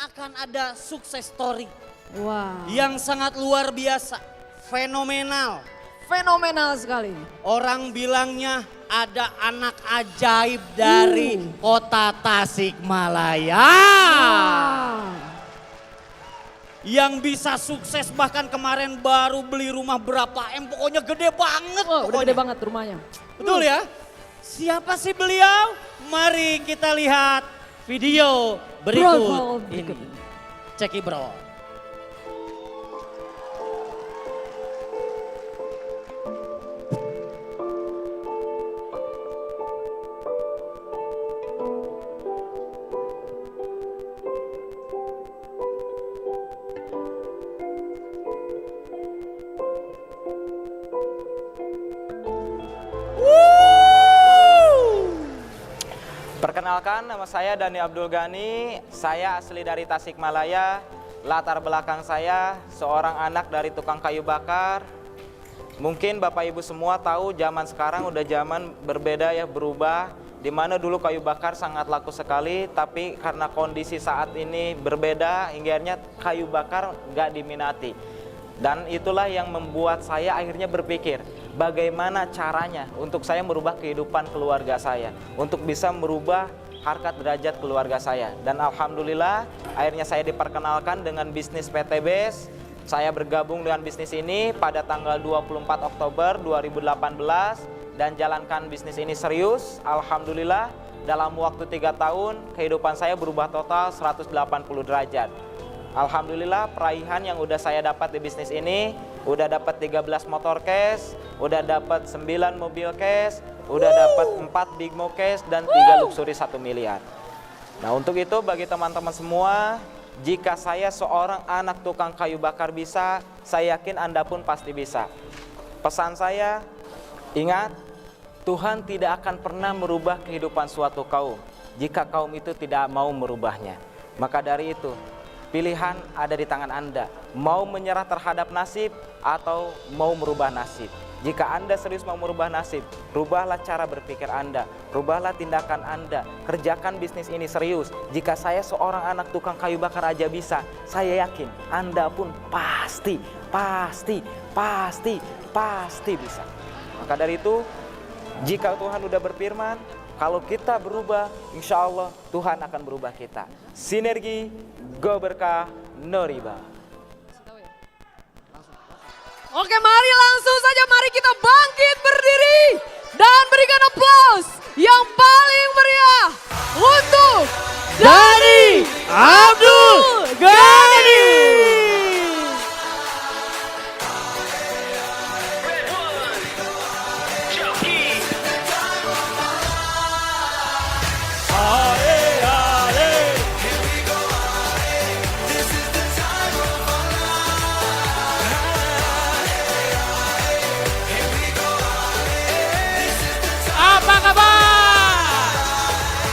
akan ada sukses story Wow. yang sangat luar biasa, fenomenal. Fenomenal sekali. Orang bilangnya ada anak ajaib dari kota Tasikmalaya. Wow. Yang bisa sukses bahkan kemarin baru beli rumah berapa M, pokoknya gede banget. Wah, udah gede banget rumahnya. Betul ya? Siapa sih beliau? Mari kita lihat video berikut ini. Ceki bro. Perkenalkan, nama saya Dani Abdul Ghani, saya asli dari Tasikmalaya. Latar belakang saya seorang anak dari tukang kayu bakar. Mungkin Bapak Ibu semua tahu zaman sekarang udah zaman berbeda ya, berubah. Dimana dulu kayu bakar sangat laku sekali, tapi karena kondisi saat ini berbeda, hingga kayu bakar nggak diminati. Dan itulah yang membuat saya akhirnya berpikir, bagaimana caranya untuk saya merubah kehidupan keluarga saya, untuk bisa merubah harkat derajat keluarga saya. Dan alhamdulillah akhirnya saya diperkenalkan dengan bisnis PT BES. Saya bergabung dengan bisnis ini pada tanggal 24 Oktober 2018 dan jalankan bisnis ini serius. Alhamdulillah dalam waktu 3 tahun kehidupan saya berubah total 180 derajat. Alhamdulillah peraihan yang udah saya dapat di bisnis ini, udah dapat 13 motor cash, udah dapat 9 mobil cash, udah dapat 4 big mo cash dan 3 luxury 1 miliar. Nah, untuk itu bagi teman-teman semua, jika saya seorang anak tukang kayu bakar bisa, saya yakin Anda pun pasti bisa. Pesan saya, ingat, Tuhan tidak akan pernah merubah kehidupan suatu kaum jika kaum itu tidak mau merubahnya. Maka dari itu, pilihan ada di tangan Anda, mau menyerah terhadap nasib atau mau merubah nasib. Jika Anda serius mau merubah nasib, rubahlah cara berpikir Anda, rubahlah tindakan Anda, kerjakan bisnis ini serius. Jika saya seorang anak tukang kayu bakar aja bisa, saya yakin Anda pun pasti bisa. Maka dari itu, jika Tuhan udah berfirman, kalau kita berubah, insya Allah Tuhan akan berubah kita. Sinergi, go berkah, no riba. Oke, mari langsung saja, mari kita bangkit berdiri dan berikan aplaus yang paling meriah untuk Dani Abdul Ghani. Apa kabar?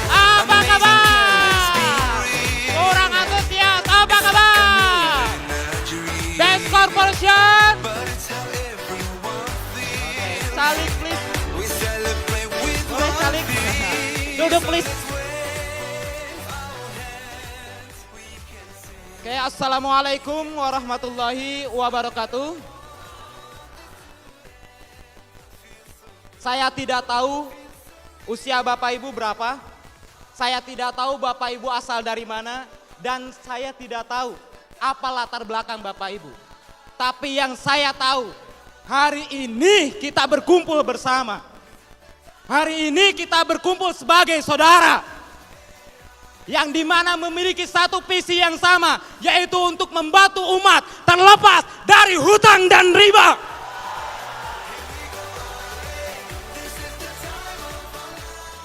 Apa kabar? Kurang antusias, apa kabar? Best Corporation. Salik please. Boleh salik. Duduk please. Oke, assalamualaikum warahmatullahi wabarakatuh. Saya tidak tahu usia Bapak Ibu berapa, saya tidak tahu Bapak Ibu asal dari mana, dan saya tidak tahu apa latar belakang Bapak Ibu. Tapi yang saya tahu, hari ini kita berkumpul bersama. Hari ini kita berkumpul sebagai saudara. Yang dimana memiliki satu visi yang sama, yaitu untuk membantu umat terlepas dari hutang dan riba.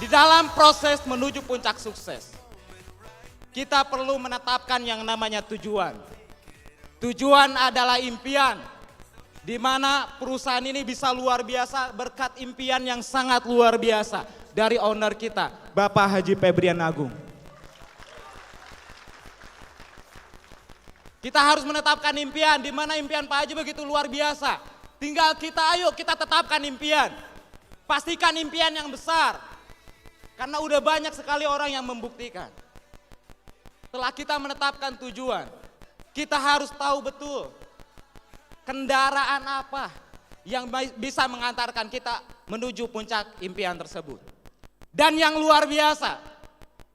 Di dalam proses menuju puncak sukses, kita perlu menetapkan yang namanya tujuan. Tujuan adalah impian, di mana perusahaan ini bisa luar biasa berkat impian yang sangat luar biasa dari owner kita, Bapak Haji Febrian Agung. Kita harus menetapkan impian, di mana impian Pak Haji begitu luar biasa. Tinggal ayo kita tetapkan impian. Pastikan impian yang besar. Karena udah banyak sekali orang yang membuktikan. setelah kita menetapkan tujuan, kita harus tahu betul kendaraan apa yang bisa mengantarkan kita menuju puncak impian tersebut. Dan yang luar biasa,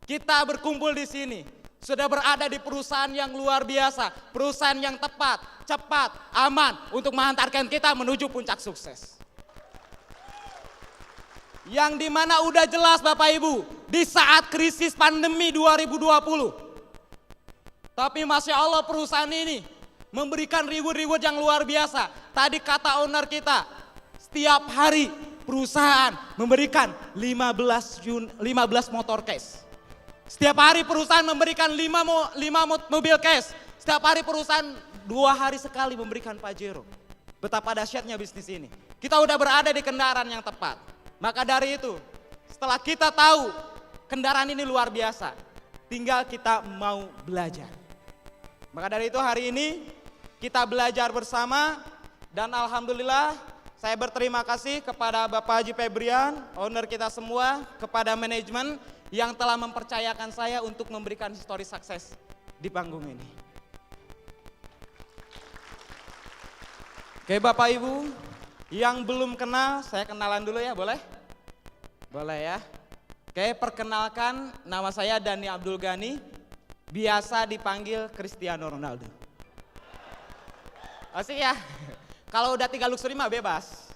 kita berkumpul di sini, sudah berada di perusahaan yang luar biasa, perusahaan yang tepat, cepat, aman untuk mengantarkan kita menuju puncak sukses. Yang dimana udah jelas Bapak Ibu, di saat krisis pandemi 2020, tapi Masya Allah perusahaan ini memberikan reward yang luar biasa. Tadi kata owner kita, setiap hari perusahaan memberikan 15 motor cash. Setiap hari perusahaan memberikan 5 mobil cash. Setiap hari perusahaan 2 hari sekali memberikan Pajero. Betapa dahsyatnya bisnis ini. Kita udah berada di kendaraan yang tepat. Maka dari itu, setelah kita tahu kendaraan ini luar biasa, tinggal kita mau belajar. Maka dari itu hari ini kita belajar bersama dan alhamdulillah saya berterima kasih kepada Bapak Haji Febrian, owner kita semua, kepada manajemen yang telah mempercayakan saya untuk memberikan histori sukses di panggung ini. Oke Bapak Ibu, yang belum kenal saya kenalan dulu ya, boleh? Boleh ya. Oke, perkenalkan nama saya Dani Abdul Ghani. Biasa dipanggil Cristiano Ronaldo. Asik ya. Kalau udah 3 luxury mah bebas.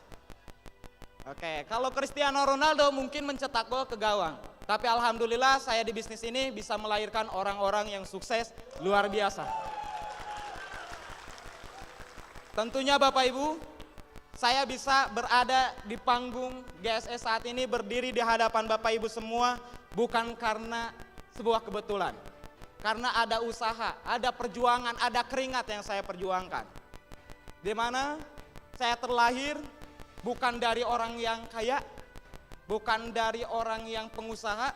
Oke, kalau Cristiano Ronaldo mungkin mencetak gol ke gawang. Tapi alhamdulillah saya di bisnis ini bisa melahirkan orang-orang yang sukses luar biasa. Tentunya Bapak Ibu, saya bisa berada di panggung GSS saat ini, berdiri di hadapan Bapak Ibu semua bukan karena sebuah kebetulan. Karena ada usaha, ada perjuangan, ada keringat yang saya perjuangkan. Di mana saya terlahir bukan dari orang yang kaya, bukan dari orang yang pengusaha,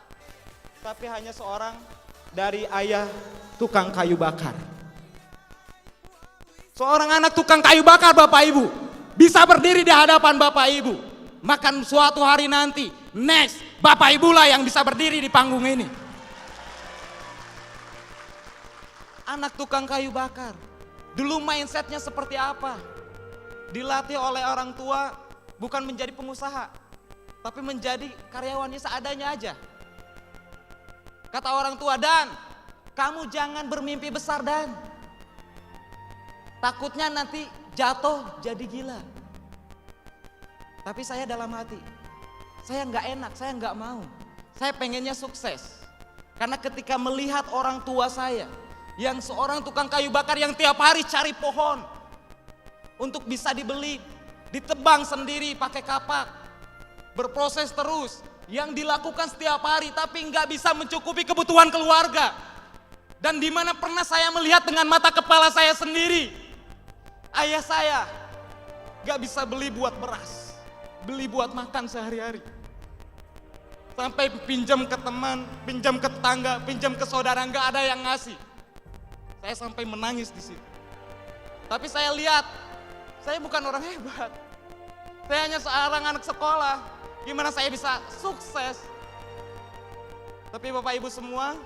tapi hanya seorang dari ayah tukang kayu bakar. Seorang anak tukang kayu bakar Bapak Ibu, bisa berdiri di hadapan Bapak Ibu. Makan suatu hari nanti, next, Bapak Ibu lah yang bisa berdiri di panggung ini. Anak tukang kayu bakar, dulu mindsetnya seperti apa? Dilatih oleh orang tua bukan menjadi pengusaha, tapi menjadi karyawannya seadanya aja. Kata orang tua, Dan, kamu jangan bermimpi besar Dan. Takutnya nanti jatuh jadi gila. Tapi saya dalam hati, saya nggak enak, saya nggak mau. Saya pengennya sukses. Karena ketika melihat orang tua saya, yang seorang tukang kayu bakar yang tiap hari cari pohon untuk bisa dibeli, ditebang sendiri pakai kapak, berproses terus, yang dilakukan setiap hari tapi nggak bisa mencukupi kebutuhan keluarga. Dan di mana pernah saya melihat dengan mata kepala saya sendiri, ayah saya nggak bisa beli buat beras, beli buat makan sehari-hari. Sampai pinjam ke teman, pinjam ke tetangga, pinjam ke saudara, nggak ada yang ngasih. Saya sampai menangis di situ. Tapi saya lihat, saya bukan orang hebat. Saya hanya seorang anak sekolah. Gimana saya bisa sukses? Tapi Bapak Ibu semua,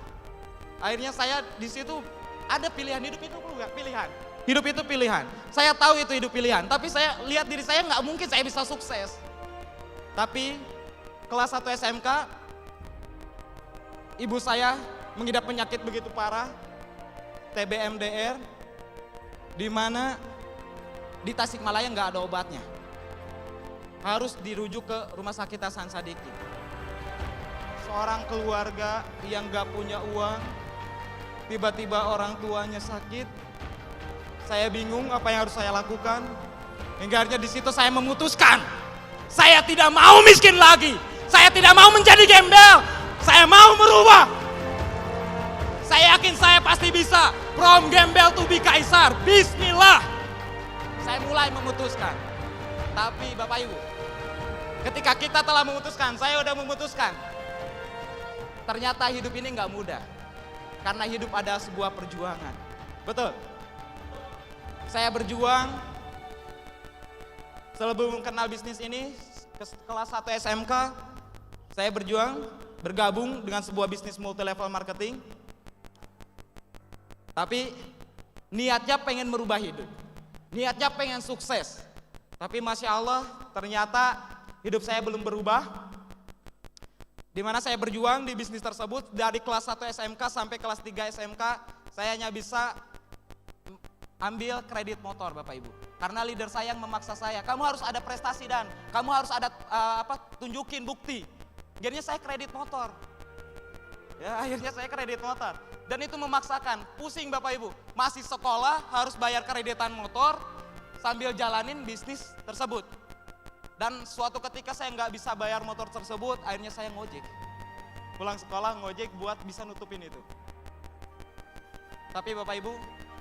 akhirnya saya di situ ada pilihan. Hidup itu enggak pilihan. Hidup itu pilihan. Saya tahu itu hidup pilihan. Tapi saya lihat diri saya nggak mungkin saya bisa sukses. Tapi kelas 1 SMK, ibu saya mengidap penyakit begitu parah. TBMDR, di mana di Tasikmalaya nggak ada obatnya, harus dirujuk ke Rumah Sakit Hasan Sadikin. Seorang keluarga yang nggak punya uang, tiba-tiba orang tuanya sakit. Saya bingung apa yang harus saya lakukan. Hingga akhirnya di situ saya memutuskan, saya tidak mau miskin lagi, saya tidak mau menjadi gembel, saya mau merubah. Saya yakin saya pasti bisa. From gembel to be kaisar. Bismillah. Saya mulai memutuskan. Tapi Bapak Ibu, ketika kita telah memutuskan, saya udah memutuskan. Ternyata hidup ini nggak mudah. Karena hidup ada sebuah perjuangan. Betul. Saya berjuang sebelum kenal bisnis ini, kelas 1 SMK, saya berjuang bergabung dengan sebuah bisnis multi level marketing. Tapi niatnya pengen merubah hidup. Niatnya pengen sukses. Tapi Masya Allah ternyata hidup saya belum berubah. Dimana saya berjuang di bisnis tersebut dari kelas 1 SMK sampai kelas 3 SMK. Saya hanya bisa ambil kredit motor Bapak Ibu. Karena leader saya yang memaksa saya, kamu harus ada prestasi dan kamu harus ada tunjukin bukti. Akhirnya saya kredit motor. Ya, akhirnya saya kredit motor. Dan itu memaksakan, pusing Bapak Ibu. Masih sekolah harus bayar kreditan motor sambil jalanin bisnis tersebut. Dan suatu ketika saya nggak bisa bayar motor tersebut, akhirnya saya ngojek. Pulang sekolah ngojek buat bisa nutupin itu. Tapi Bapak Ibu,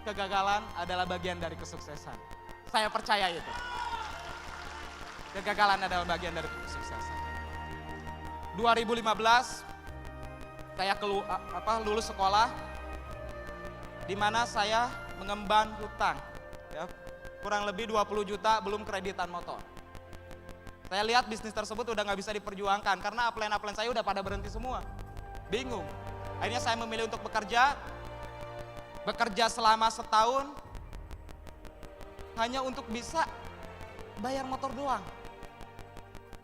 kegagalan adalah bagian dari kesuksesan. Saya percaya itu. Kegagalan adalah bagian dari kesuksesan. 2015 saya lulus sekolah, di mana saya mengemban hutang, ya, kurang lebih 20 juta belum kreditan motor. Saya lihat bisnis tersebut udah nggak bisa diperjuangkan karena upline saya udah pada berhenti semua. Bingung. Akhirnya saya memilih untuk bekerja selama setahun hanya untuk bisa bayar motor doang.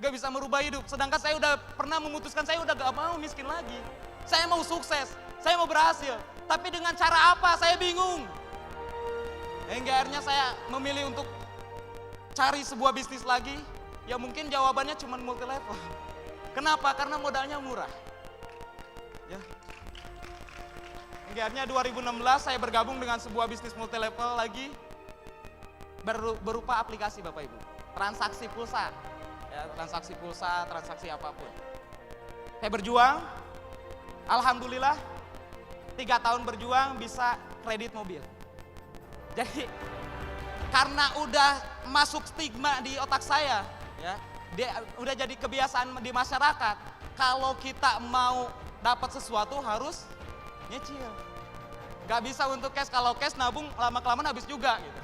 Gak bisa merubah hidup, sedangkan saya udah pernah memutuskan saya udah gak mau miskin lagi. Saya mau sukses, saya mau berhasil, tapi dengan cara apa saya bingung. Hingga akhirnya saya memilih untuk cari sebuah bisnis lagi, ya mungkin jawabannya cuma multi level. Kenapa? Karena modalnya murah. Ya. Hingga akhirnya 2016 saya bergabung dengan sebuah bisnis multi level lagi, berupa aplikasi Bapak Ibu, transaksi pulsa, ya, transaksi apapun. Saya berjuang, alhamdulillah 3 tahun berjuang bisa kredit mobil. Jadi karena udah masuk stigma di otak saya, ya, udah jadi kebiasaan di masyarakat, kalau kita mau dapat sesuatu harus nyicil. Gak bisa untuk cash, kalau cash nabung lama-kelamaan habis juga gitu.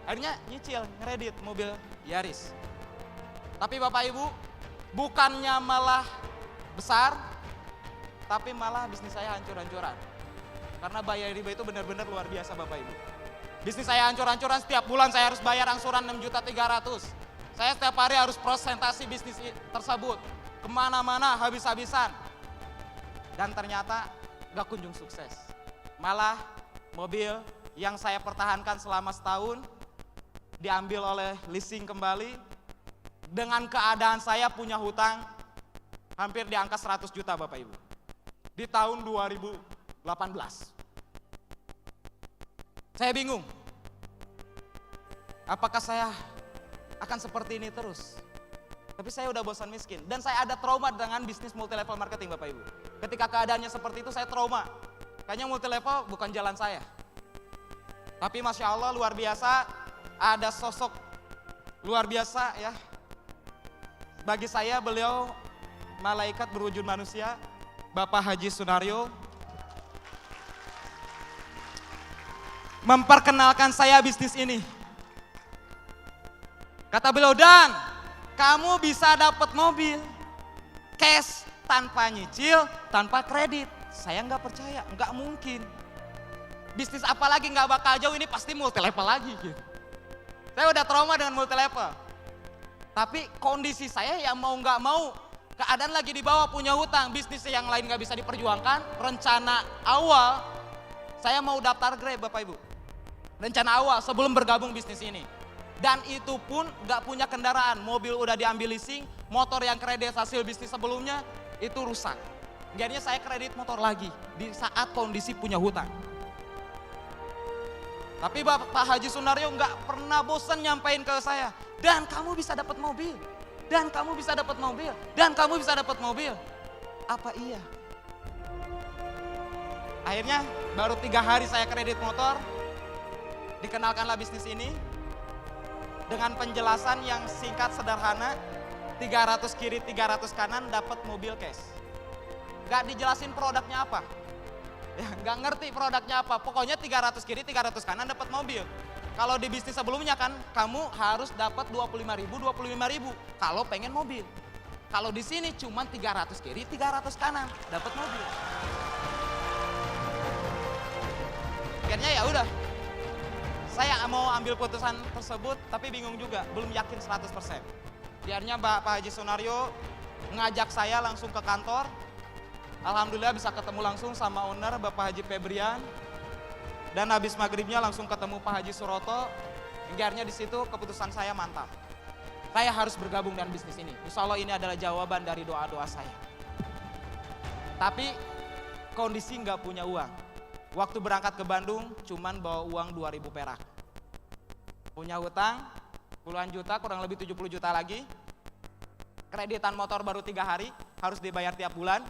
Akhirnya nyicil, kredit mobil Yaris. Tapi Bapak Ibu, bukannya malah besar, tapi malah bisnis saya hancur-hancuran. Karena bayar riba itu benar-benar luar biasa Bapak Ibu. Bisnis saya hancur-hancuran, setiap bulan saya harus bayar angsuran 6.300.000. Saya setiap hari harus presentasi bisnis tersebut. Kemana-mana habis-habisan. Dan ternyata gak kunjung sukses. Malah mobil yang saya pertahankan selama setahun diambil oleh leasing kembali. Dengan keadaan saya punya hutang hampir di angka 100 juta Bapak Ibu. Di tahun 2018. Saya bingung. Apakah saya akan seperti ini terus? Tapi saya udah bosan miskin. Dan saya ada trauma dengan bisnis multi level marketing Bapak Ibu. Ketika keadaannya seperti itu saya trauma. Kayaknya multi level bukan jalan saya. Tapi Masya Allah luar biasa. Ada sosok luar biasa ya. Bagi saya beliau malaikat berwujud manusia, Bapak Haji Sunario. Memperkenalkan saya bisnis ini. Kata beliau, Dan, kamu bisa dapat mobil cash tanpa nyicil, tanpa kredit. Saya nggak percaya, nggak mungkin. Bisnis apa lagi nggak bakal jauh, ini pasti multi level lagi gitu. Saya udah trauma dengan multi level. Tapi kondisi saya yang mau nggak mau, keadaan lagi di bawah punya hutang, bisnis yang lain nggak bisa diperjuangkan. Rencana awal, saya mau daftar Grab Bapak Ibu. Rencana awal sebelum bergabung bisnis ini. Dan itu pun nggak punya kendaraan, mobil udah diambil leasing, motor yang kredit hasil bisnis sebelumnya itu rusak. Jadinya saya kredit motor lagi di saat kondisi punya hutang. Tapi Bapak Haji Sunario nggak pernah bosan nyampein ke saya, Dan kamu bisa dapat mobil, Dan kamu bisa dapat mobil, Dan kamu bisa dapat mobil. Apa iya? Akhirnya baru 3 hari saya kredit motor, dikenalkanlah bisnis ini dengan penjelasan yang singkat sederhana, 300 kiri 300 kanan dapat mobil cash. Gak dijelasin produknya apa. Ya, gak ngerti produknya apa, pokoknya 300 kiri 300 kanan dapat mobil. Kalau di bisnis sebelumnya kan kamu harus dapat 25.000 kalau pengen mobil. Kalau di sini cuma 300 kiri 300 kanan dapat mobil. Akhirnya ya udah. Saya mau ambil putusan tersebut tapi bingung juga, belum yakin 100%. Akhirnya Pak Haji Sunario ngajak saya langsung ke kantor. Alhamdulillah bisa ketemu langsung sama owner Bapak Haji Febrian. Dan habis maghribnya langsung ketemu Pak Haji Suroto. Akhirnya di situ keputusan saya mantap. Saya harus bergabung dengan bisnis ini. Insya Allah ini adalah jawaban dari doa-doa saya. Tapi kondisi nggak punya uang. Waktu berangkat ke Bandung cuman bawa uang 2.000 perak. Punya hutang puluhan juta, kurang lebih 70 juta lagi. Kreditan motor baru 3 hari, harus dibayar tiap bulan.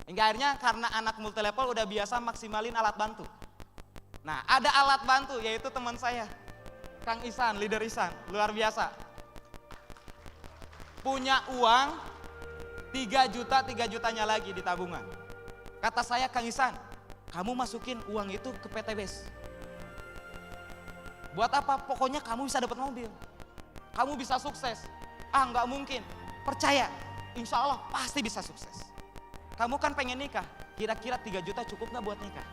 Hingga akhirnya karena anak multilevel udah biasa maksimalin alat bantu. Nah, ada alat bantu yaitu teman saya, Kang Isan, leader Isan, luar biasa. Punya uang 3 juta, 3 jutanya lagi di tabungan. Kata saya, Kang Isan, kamu masukin uang itu ke PTBS. Buat apa? Pokoknya kamu bisa dapat mobil. Kamu bisa sukses. Ah, nggak mungkin. Percaya, insya Allah pasti bisa sukses. Kamu kan pengen nikah, kira-kira 3 juta cukup nggak buat nikah?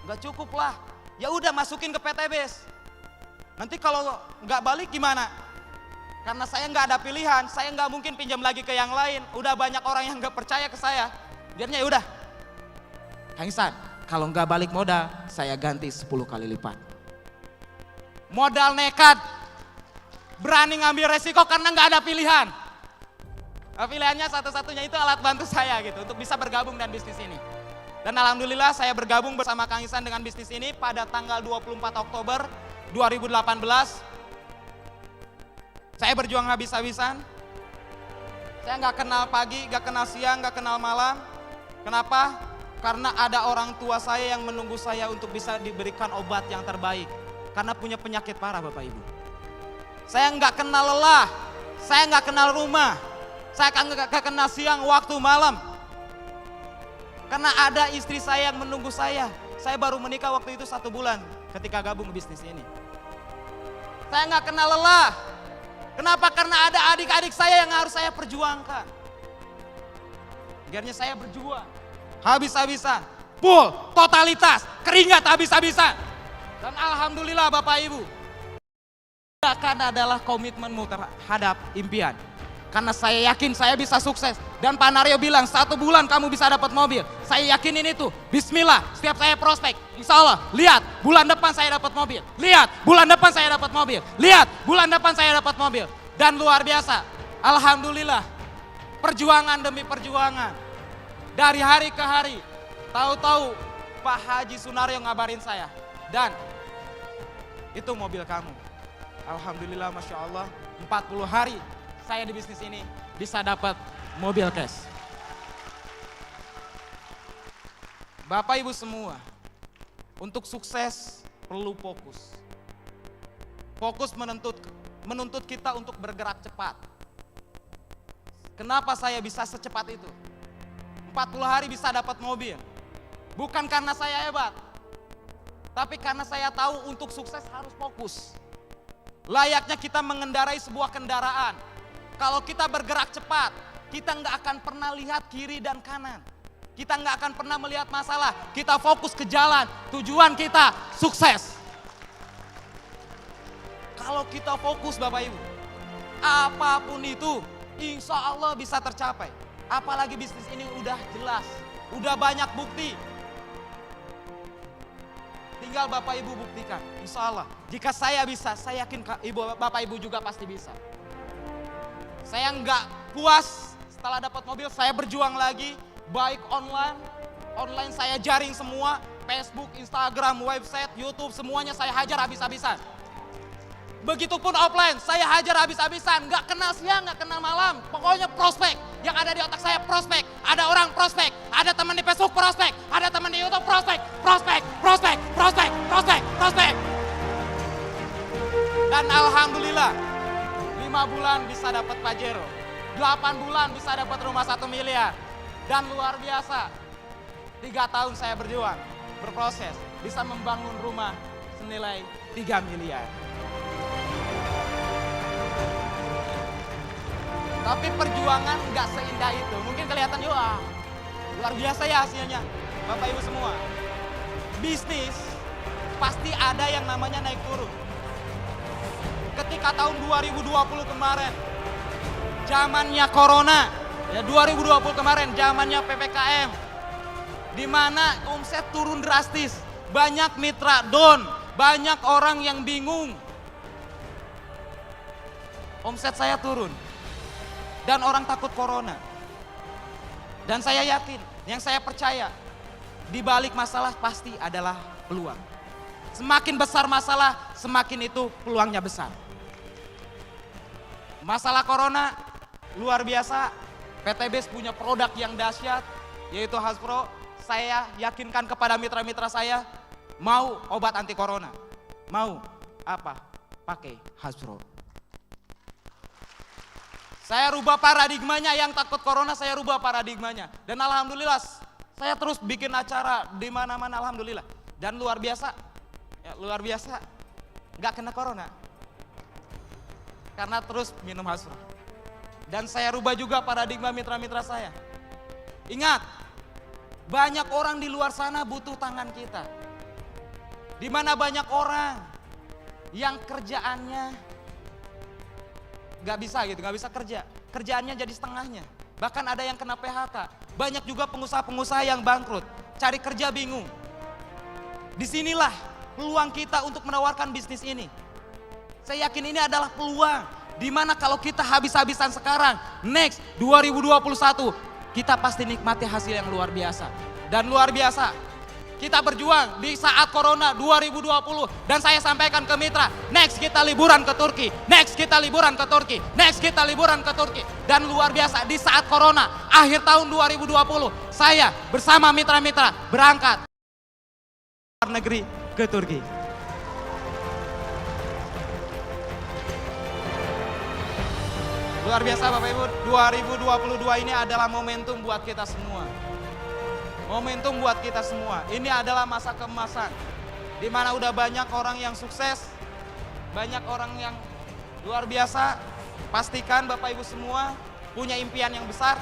Nggak cukup lah. Ya udah masukin ke PTBS. Nanti kalau nggak balik gimana? Karena saya nggak ada pilihan, saya nggak mungkin pinjam lagi ke yang lain. Udah banyak orang yang nggak percaya ke saya. Biarnya ya udah. Kang Isan, kalau nggak balik modal, saya ganti 10 kali lipat. Modal nekat, berani ngambil resiko karena nggak ada pilihan. Pilihannya satu-satunya itu alat bantu saya gitu untuk bisa bergabung dengan bisnis ini. Dan alhamdulillah saya bergabung bersama Kang Isan dengan bisnis ini pada tanggal 24 Oktober 2018. Saya berjuang habis-habisan. Saya nggak kenal pagi, nggak kenal siang, nggak kenal malam. Kenapa? Karena ada orang tua saya yang menunggu saya untuk bisa diberikan obat yang terbaik. Karena punya penyakit parah Bapak Ibu. Saya nggak kenal lelah, saya nggak kenal rumah, saya nggak kenal siang, waktu, malam. Karena ada istri saya yang menunggu saya. Saya baru menikah waktu itu 1 bulan ketika gabung bisnis ini. Saya nggak kenal lelah. Kenapa? Karena ada adik-adik saya yang harus saya perjuangkan. Akhirnya saya berjuang. Habis-habisan, full, totalitas, keringat habis-habisan. Dan alhamdulillah Bapak Ibu, akan adalah komitmenmu terhadap impian. Karena saya yakin saya bisa sukses. Dan Pak Naryo bilang 1 bulan kamu bisa dapat mobil. Saya yakinin itu, bismillah, setiap saya prospek. Insya Allah, lihat bulan depan saya dapat mobil. Lihat bulan depan saya dapat mobil. Lihat bulan depan saya dapat mobil. Dan luar biasa, alhamdulillah, perjuangan demi perjuangan. Dari hari ke hari, tahu-tahu Pak Haji Sunario ngabarin saya. Dan itu mobil kamu. Alhamdulillah, Masya Allah, 40 hari saya di bisnis ini bisa dapat mobil cash. Bapak Ibu semua, untuk sukses perlu fokus. Fokus menuntut kita untuk bergerak cepat. Kenapa saya bisa secepat itu? 40 hari bisa dapat mobil. Bukan karena saya hebat, tapi karena saya tahu untuk sukses harus fokus. Layaknya kita mengendarai sebuah kendaraan. Kalau kita bergerak cepat, kita nggak akan pernah lihat kiri dan kanan. Kita nggak akan pernah melihat masalah. Kita fokus ke jalan, tujuan kita sukses. Kalau kita fokus Bapak Ibu, apapun itu insya Allah bisa tercapai. Apalagi bisnis ini udah jelas, udah banyak bukti. Tinggal Bapak Ibu buktikan, insya Allah. Jika saya bisa, saya yakin Bapak Ibu juga pasti bisa. Saya nggak puas setelah dapat mobil, saya berjuang lagi. Baik online saya jaring semua. Facebook, Instagram, website, YouTube, semuanya saya hajar habis-habisan. Begitupun offline, saya hajar habis-habisan. Nggak kenal siang, nggak kenal malam. Pokoknya prospek. Yang ada di otak saya prospek. Ada orang prospek. Ada teman di Facebook prospek. Ada teman di YouTube prospek. Prospek, prospek, prospek, prospek, prospek. Dan alhamdulillah, 5 bulan bisa dapat Pajero. 8 bulan bisa dapat rumah 1 miliar. Dan luar biasa, 3 tahun saya berjuang, berproses, bisa membangun rumah senilai 3 miliar. Tapi perjuangan nggak seindah itu. Mungkin kelihatan, wah luar biasa ya hasilnya, Bapak Ibu semua. bisnis pasti ada yang namanya naik turun. Ketika tahun 2020 kemarin, zamannya corona, ya 2020 kemarin zamannya PPKM, di mana omset turun drastis, banyak mitra down, banyak orang yang bingung. Omset saya turun dan orang takut corona. Dan saya yakin, yang saya percaya, di balik masalah pasti adalah peluang. Semakin besar masalah, semakin itu peluangnya besar. Masalah corona luar biasa, PT BES punya produk yang dahsyat, yaitu Hasbro. Saya yakinkan kepada mitra-mitra saya, mau obat anti corona, mau apa? Pakai Hasbro. Saya rubah paradigmanya, yang takut corona saya rubah paradigmanya. Dan alhamdulillah saya terus bikin acara di mana-mana, alhamdulillah. Dan luar biasa, ya luar biasa, nggak kena corona. Karena terus minum Hasbro. Dan saya rubah juga paradigma mitra-mitra saya. Ingat, banyak orang di luar sana butuh tangan kita. Di mana banyak orang yang kerjaannya gak bisa kerja. Kerjaannya jadi setengahnya. Bahkan ada yang kena PHK. Banyak juga pengusaha-pengusaha yang bangkrut. Cari kerja bingung. Disinilah peluang kita untuk menawarkan bisnis ini. Saya yakin ini adalah peluang. Dimana kalau kita habis-habisan sekarang, next 2021, kita pasti nikmati hasil yang luar biasa. Dan luar biasa, kita berjuang di saat Corona 2020. Dan saya sampaikan ke mitra, next kita liburan ke Turki, next kita liburan ke Turki, next kita liburan ke Turki. Dan luar biasa, di saat Corona, akhir tahun 2020, saya bersama mitra-mitra berangkat ke luar negeri, ke Turki. Luar biasa Bapak Ibu, 2022 ini adalah momentum buat kita semua. Momentum buat kita semua. Ini adalah masa keemasan, di mana udah banyak orang yang sukses, banyak orang yang luar biasa. Pastikan Bapak Ibu semua punya impian yang besar.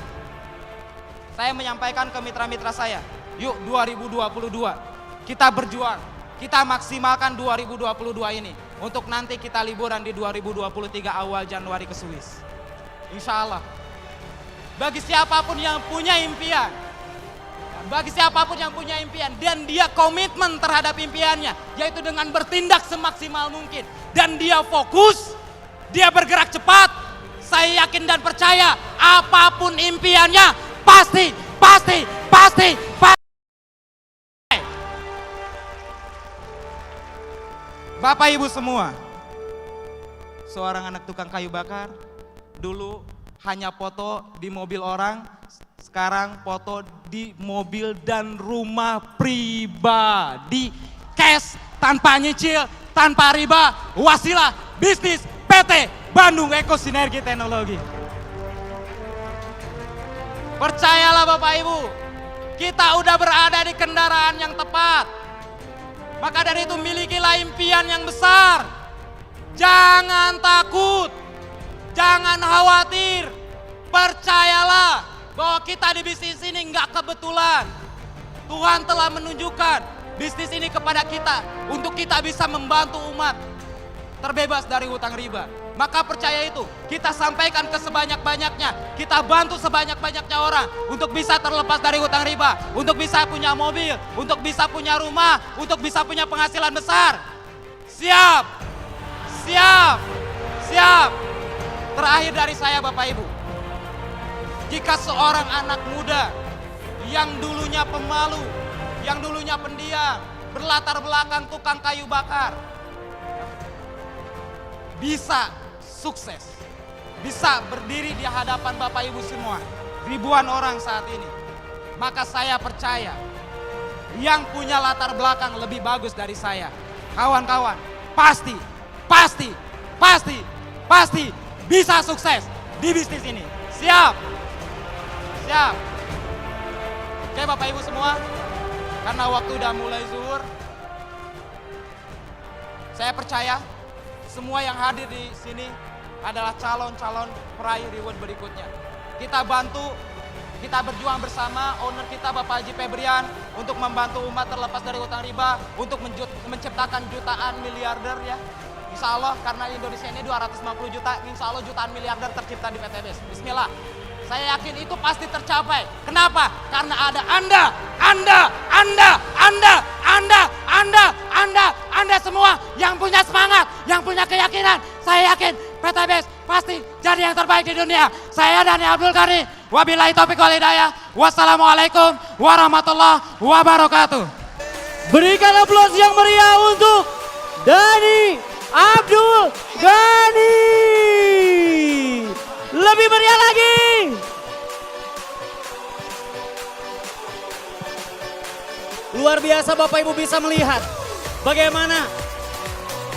Saya menyampaikan ke mitra-mitra saya, yuk 2022 kita berjuang, kita maksimalkan 2022 ini untuk nanti kita liburan di 2023 awal Januari ke Swiss. Insya Allah. Bagi siapapun yang punya impian, dan dia komitmen terhadap impiannya, yaitu dengan bertindak semaksimal mungkin, dan dia fokus, dia bergerak cepat, saya yakin dan percaya apapun impiannya pasti. Bapak Ibu semua, seorang anak tukang kayu bakar dulu hanya foto di mobil orang, sekarang foto di mobil dan rumah pribadi, cash, tanpa nyicil, tanpa riba, wasilah bisnis PT Bandung Eko Sinergi Teknologi. Percayalah Bapak Ibu, kita udah berada di kendaraan yang tepat. Maka dari itu milikilah impian yang besar. Jangan takut, jangan khawatir. Percayalah bahwa kita di bisnis ini nggak kebetulan. Tuhan telah menunjukkan bisnis ini kepada kita untuk kita bisa membantu umat terbebas dari hutang riba. Maka percaya itu, kita sampaikan ke sebanyak-banyaknya, kita bantu sebanyak-banyaknya orang untuk bisa terlepas dari hutang riba, untuk bisa punya mobil, untuk bisa punya rumah, untuk bisa punya penghasilan besar. Siap. Terakhir dari saya Bapak Ibu, jika seorang anak muda yang dulunya pemalu, yang dulunya pendiam, berlatar belakang tukang kayu bakar, bisa sukses, bisa berdiri di hadapan Bapak Ibu semua, ribuan orang saat ini, maka saya percaya yang punya latar belakang lebih bagus dari saya, kawan-kawan, pasti bisa sukses di bisnis ini. Siap. Oke Bapak Ibu semua, karena waktu udah mulai zuhur, saya percaya semua yang hadir di sini adalah calon-calon peraih reward berikutnya. Kita bantu, Kita berjuang bersama owner kita Bapak Haji Febrian untuk membantu umat terlepas dari hutang riba, untuk menciptakan jutaan miliarder ya. Insya Allah karena Indonesia ini 250 juta, insya Allah jutaan miliarder tercipta di PT BES. Bismillah. Saya yakin itu pasti tercapai. Kenapa? Karena ada Anda semua yang punya semangat, yang punya keyakinan. Saya yakin PT BES pasti jadi yang terbaik di dunia. Saya Dhani Abdul Ghani. Wabillahi taufiq wal hidayah. Wassalamualaikum warahmatullahi wabarakatuh. Berikan aplaus yang meriah untuk Dhani Abdul Ghani. Lebih meriah lagi. Luar biasa Bapak Ibu bisa melihat bagaimana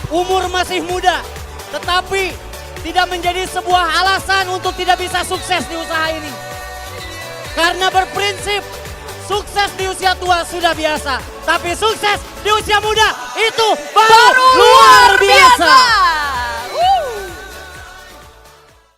umur masih muda tetapi tidak menjadi sebuah alasan untuk tidak bisa sukses di usaha ini. Karena berprinsip sukses di usia tua sudah biasa, tapi sukses di usia muda itu baru luar